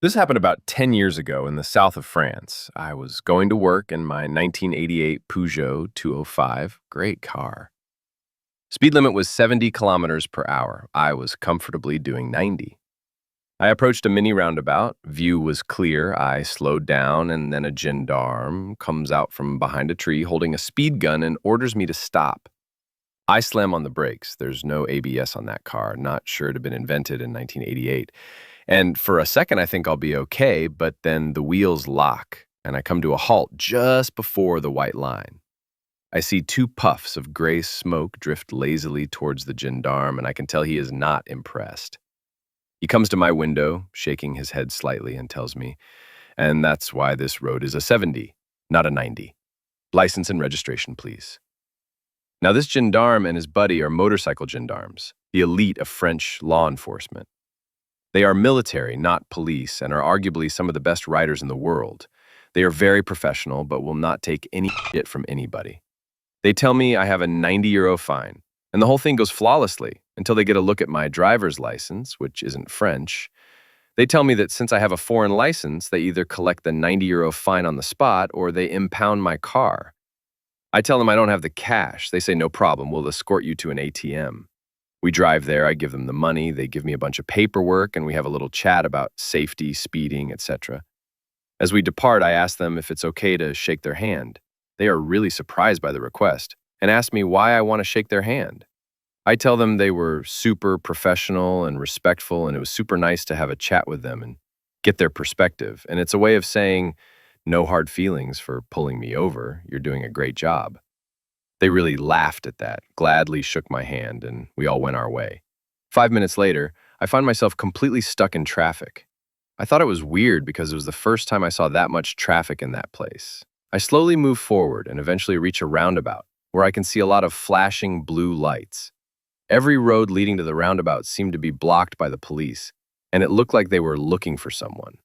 This happened about 10 years ago in the south of France. I was going to work in my 1988 Peugeot 205. Great car. Speed limit was 70 kilometers per hour. I was comfortably doing 90. I approached a mini roundabout. View was clear. I slowed down, and then a gendarme comes out from behind a tree holding a speed gun and orders me to stop. I slam on the brakes. There's no ABS on that car. Not sure it had been invented in 1988. And for a second, I think I'll be okay, but then the wheels lock, and I come to a halt just before the white line. I see two puffs of gray smoke drift lazily towards the gendarme, and I can tell he is not impressed. He comes to my window, shaking his head slightly, and tells me, "And that's why this road is a 70, not a 90. License and registration, please." Now, this gendarme and his buddy are motorcycle gendarmes, the elite of French law enforcement. They are military, not police, and are arguably some of the best riders in the world. They are very professional, but will not take any shit from anybody. They tell me I have a 90-euro fine, and the whole thing goes flawlessly until they get a look at my driver's license, which isn't French. They tell me that since I have a foreign license, they either collect the 90-euro fine on the spot or they impound my car. I tell them I don't have the cash. They say, "No problem, we'll escort you to an ATM." We drive there, I give them the money, they give me a bunch of paperwork, and we have a little chat about safety, speeding, etc. As we depart, I ask them if it's okay to shake their hand. They are really surprised by the request and ask me why I want to shake their hand. I tell them they were super professional and respectful, and it was super nice to have a chat with them and get their perspective. And it's a way of saying, no hard feelings for pulling me over. You're doing a great job. They really laughed at that, gladly shook my hand, and we all went our way. 5 minutes later, I find myself completely stuck in traffic. I thought it was weird because it was the first time I saw that much traffic in that place. I slowly move forward and eventually reach a roundabout where I can see a lot of flashing blue lights. Every road leading to the roundabout seemed to be blocked by the police, and it looked like they were looking for someone.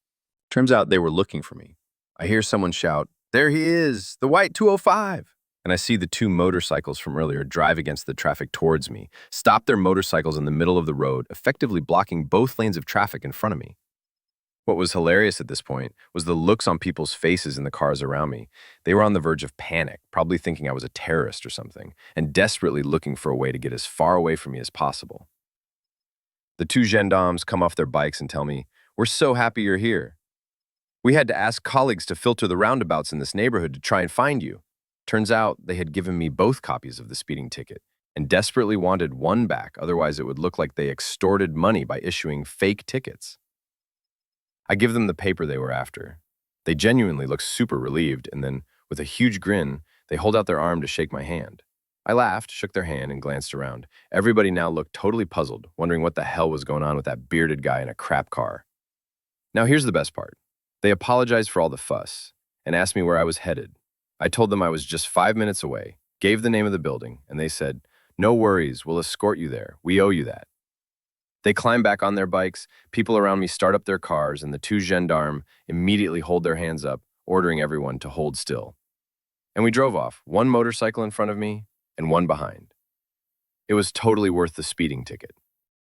Turns out they were looking for me. I hear someone shout, "There he is, the white 205. And I see the two motorcycles from earlier drive against the traffic towards me, stop their motorcycles in the middle of the road, effectively blocking both lanes of traffic in front of me. What was hilarious at this point was the looks on people's faces in the cars around me. They were on the verge of panic, probably thinking I was a terrorist or something, and desperately looking for a way to get as far away from me as possible. The two gendarmes come off their bikes and tell me, "We're so happy you're here. We had to ask colleagues to filter the roundabouts in this neighborhood to try and find you." Turns out they had given me both copies of the speeding ticket and desperately wanted one back, otherwise it would look like they extorted money by issuing fake tickets. I give them the paper they were after. They genuinely look super relieved, and then, with a huge grin, they hold out their arm to shake my hand. I laughed, shook their hand, and glanced around. Everybody now looked totally puzzled, wondering what the hell was going on with that bearded guy in a crap car. Now here's the best part. They apologized for all the fuss and asked me where I was headed. I told them I was just 5 minutes away, gave the name of the building, and they said, "No worries, we'll escort you there. We owe you that." They climb back on their bikes, people around me start up their cars, and the two gendarmes immediately hold their hands up, ordering everyone to hold still. And we drove off, one motorcycle in front of me and one behind. It was totally worth the speeding ticket.